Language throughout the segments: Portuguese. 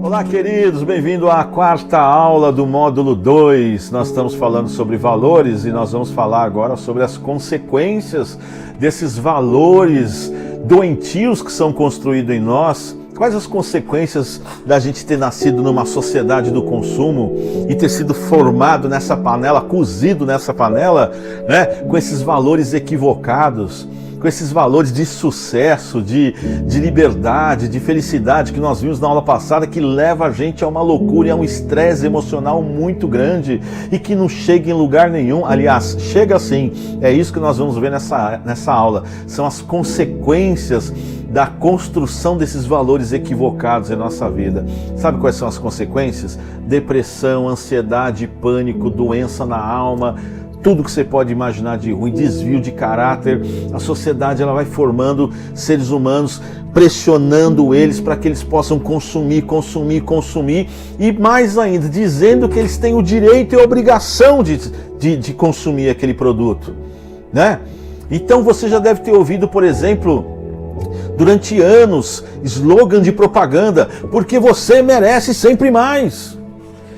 Olá, queridos, bem-vindo à quarta aula do módulo 2. Nós estamos falando sobre valores e nós vamos falar agora sobre as consequências desses valores doentios que são construídos em nós. Quais as consequências da gente ter nascido numa sociedade do consumo e ter sido formado nessa panela, cozido nessa panela, né, com esses valores equivocados, com esses valores de sucesso, de liberdade, de felicidade que nós vimos na aula passada, que leva a gente a uma loucura e a um estresse emocional muito grande e que não chega em lugar nenhum. Aliás, chega sim, é isso que nós vamos ver nessa aula. São as consequências da construção desses valores equivocados em nossa vida. Sabe quais são as consequências? Depressão, ansiedade, pânico, doença na alma, tudo que você pode imaginar de ruim, desvio de caráter. A sociedade ela vai formando seres humanos, pressionando eles para que eles possam consumir e mais ainda, dizendo que eles têm o direito e a obrigação de consumir aquele produto, né? Então você já deve ter ouvido, por exemplo, durante anos, slogan de propaganda, porque você merece sempre mais.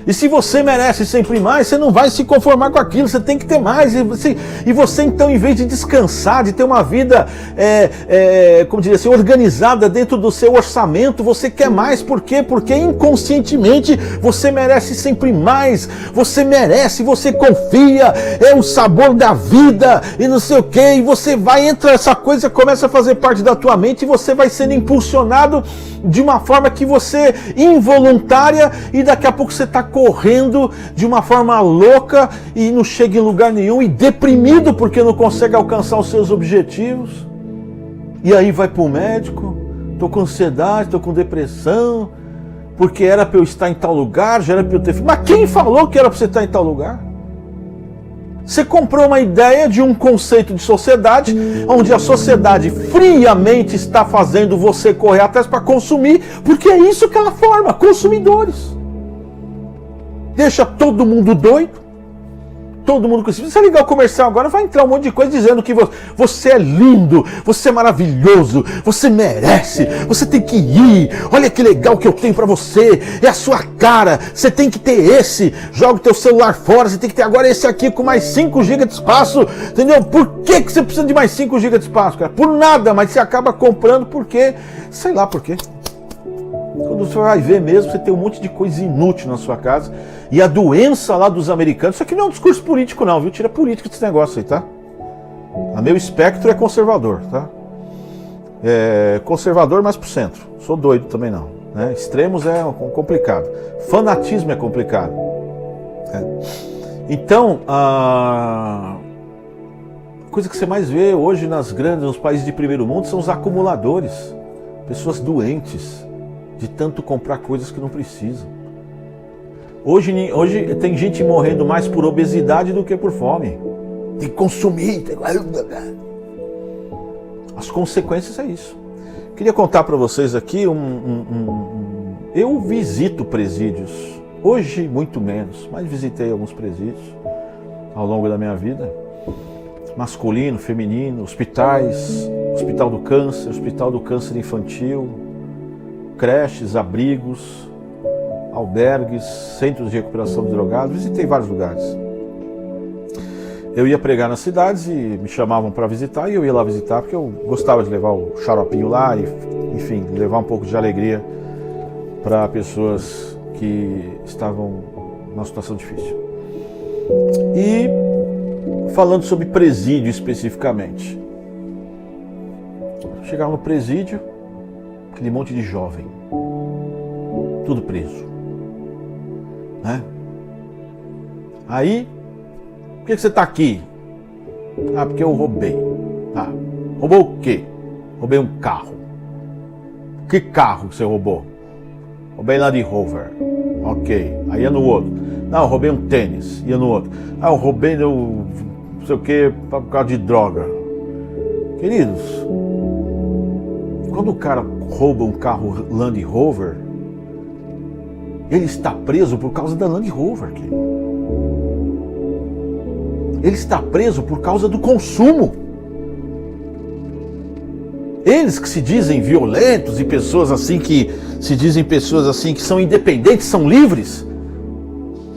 E se você merece sempre mais, você não vai se conformar com aquilo, você tem que ter mais. E você então, em vez de descansar, de ter uma vida, como diria assim, organizada dentro do seu orçamento, você quer mais. Por quê? Porque inconscientemente você merece sempre mais. Você merece, você confia, é o sabor da vida e não sei o quê. E você vai, entra essa coisa, começa a fazer parte da tua mente e você vai sendo impulsionado de uma forma que você, involuntária, e daqui a pouco você está correndo de uma forma louca e não chega em lugar nenhum e deprimido porque não consegue alcançar os seus objetivos. E aí vai para o médico, estou com ansiedade, estou com depressão, porque era para eu estar em tal lugar, já era para eu ter... Mas quem falou que era para você estar em tal lugar? Você comprou uma ideia de um conceito de sociedade, onde a sociedade friamente está fazendo você correr atrás para consumir, porque é isso que ela forma, consumidores. Deixa todo mundo doido, todo mundo com isso. Se você ligar o comercial agora, vai entrar um monte de coisa dizendo que você é lindo, você é maravilhoso, você merece, você tem que ir, olha que legal que eu tenho pra você, é a sua cara, você tem que ter esse, joga o teu celular fora, você tem que ter agora esse aqui com mais 5 GB de espaço, entendeu? Por que você precisa de mais 5 GB de espaço, cara? Por nada, mas você acaba comprando porque, sei lá por quê. Quando você vai ver mesmo, você tem um monte de coisa inútil na sua casa. E a doença lá dos americanos, isso aqui não é um discurso político não, viu? Tira política desse negócio aí, tá? O meu espectro é conservador, tá? É conservador mais pro centro. Sou doido também não, né? Extremos é complicado. Fanatismo é complicado. Então, a coisa que você mais vê hoje nos países de primeiro mundo são os acumuladores. Pessoas doentes de tanto comprar coisas que não precisam. Hoje tem gente morrendo mais por obesidade do que por fome. Tem que consumir. As consequências é isso. Queria contar para vocês aqui eu visito presídios. Hoje muito menos, mas visitei alguns presídios ao longo da minha vida. Masculino, feminino, hospitais, Hospital do Câncer Infantil, creches, abrigos, albergues, centros de recuperação de drogados, visitei vários lugares. Eu ia pregar nas cidades e me chamavam para visitar e eu ia lá visitar porque eu gostava de levar o xaropinho lá e, enfim, levar um pouco de alegria para pessoas que estavam numa situação difícil. E falando sobre presídio especificamente, chegava no presídio, aquele monte de jovem, tudo preso, né? Aí, por que você está aqui? Ah, porque eu roubei. Ah, roubou o quê? Roubei um carro. Que carro você roubou? Roubei Land Rover. Ok. Aí ia no outro. Não, eu roubei um tênis. Ia no outro. Ah, eu roubei não sei o que por causa de droga. Queridos, quando o cara rouba um carro Land Rover, ele está preso por causa da Land Rover, querido. Ele está preso por causa do consumo. Eles que se dizem violentos e pessoas assim que se dizem pessoas assim que são independentes, são livres.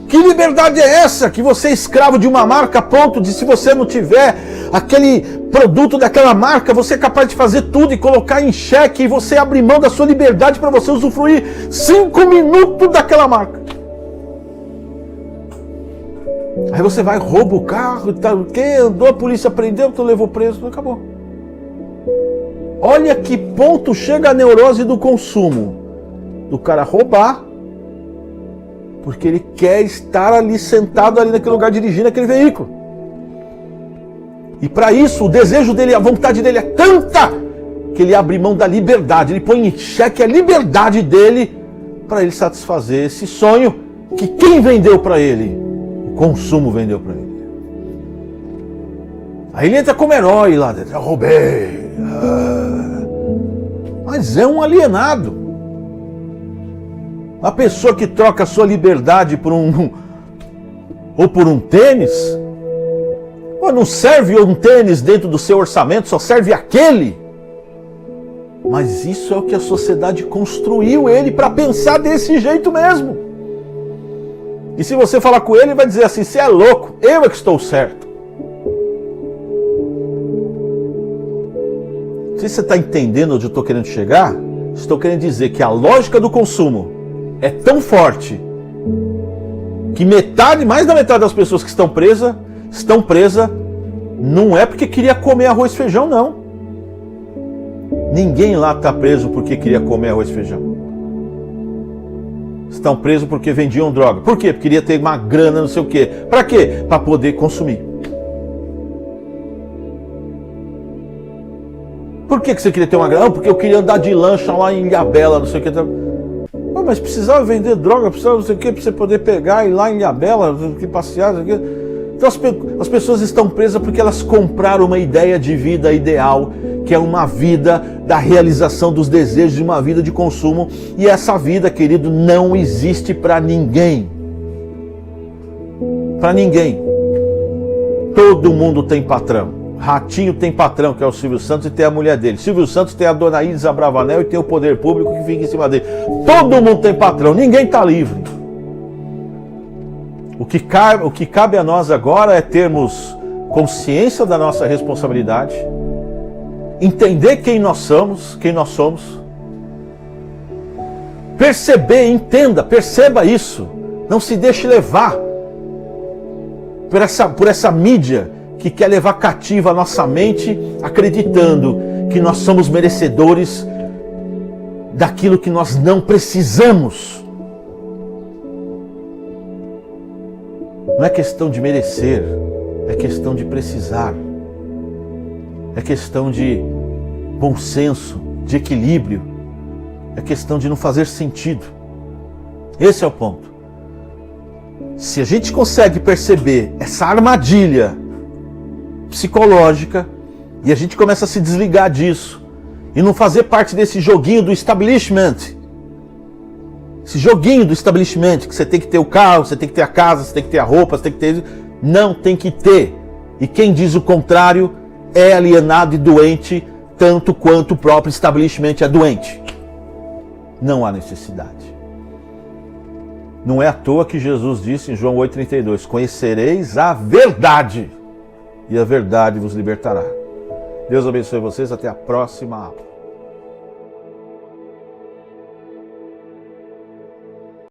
Que liberdade é essa? Que você é escravo de uma marca a ponto de, se você não tiver aquele produto daquela marca, você é capaz de fazer tudo e colocar em xeque, e você abrir mão da sua liberdade para você usufruir 5 minutos daquela marca. Aí você vai, rouba o carro e tal, o quê? Andou, a polícia prendeu, tu levou preso, acabou. Olha que ponto chega a neurose do consumo. Do cara roubar, porque ele quer estar ali sentado ali naquele lugar dirigindo aquele veículo. E para isso o desejo dele, a vontade dele é tanta que ele abre mão da liberdade, ele põe em xeque a liberdade dele para ele satisfazer esse sonho que quem vendeu para ele? O consumo vendeu para ele. Aí ele entra como herói lá dentro, eu roubei. Mas é um alienado. A pessoa que troca a sua liberdade por um tênis, não serve um tênis dentro do seu orçamento, só serve aquele. Mas isso é o que a sociedade construiu ele para pensar desse jeito mesmo. E se você falar com ele, ele vai dizer assim, você é louco, eu é que estou certo. Não sei se você está entendendo onde eu estou querendo chegar. Estou querendo dizer que a lógica do consumo é tão forte que mais da metade das pessoas que estão presas não é porque queria comer arroz e feijão, não. Ninguém lá está preso porque queria comer arroz e feijão. Estão presos porque vendiam droga. Por quê? Porque queria ter uma grana, não sei o quê. Para quê? Para poder consumir. Por que você queria ter uma grana? Porque eu queria andar de lancha lá em Ilhabela, não sei o quê. Mas precisava vender droga, precisava não sei o quê, para você poder pegar e ir lá em Ilhabela, passear, não sei o quê. Então as pessoas estão presas porque elas compraram uma ideia de vida ideal, que é uma vida da realização dos desejos, de uma vida de consumo. E essa vida, querido, não existe para ninguém. Para ninguém. Todo mundo tem patrão. Ratinho tem patrão, que é o Silvio Santos, e tem a mulher dele. Silvio Santos tem a dona Iris Abravanel e tem o poder público que fica em cima dele. Todo mundo tem patrão, ninguém está livre. O que cabe a nós agora é termos consciência da nossa responsabilidade, entender quem nós somos, perceba isso, não se deixe levar por essa mídia que quer levar cativa a nossa mente, acreditando que nós somos merecedores daquilo que nós não precisamos. Não é questão de merecer, é questão de precisar. É questão de bom senso, de equilíbrio. É questão de não fazer sentido. Esse é o ponto. Se a gente consegue perceber essa armadilha psicológica e a gente começa a se desligar disso e não fazer parte desse joguinho do establishment, esse joguinho do establishment, que você tem que ter o carro, você tem que ter a casa, você tem que ter a roupa, você tem que ter... Não tem que ter. E quem diz o contrário é alienado e doente, tanto quanto o próprio establishment é doente. Não há necessidade. Não é à toa que Jesus disse em João 8,32, conhecereis a verdade, e a verdade vos libertará. Deus abençoe vocês, até a próxima aula.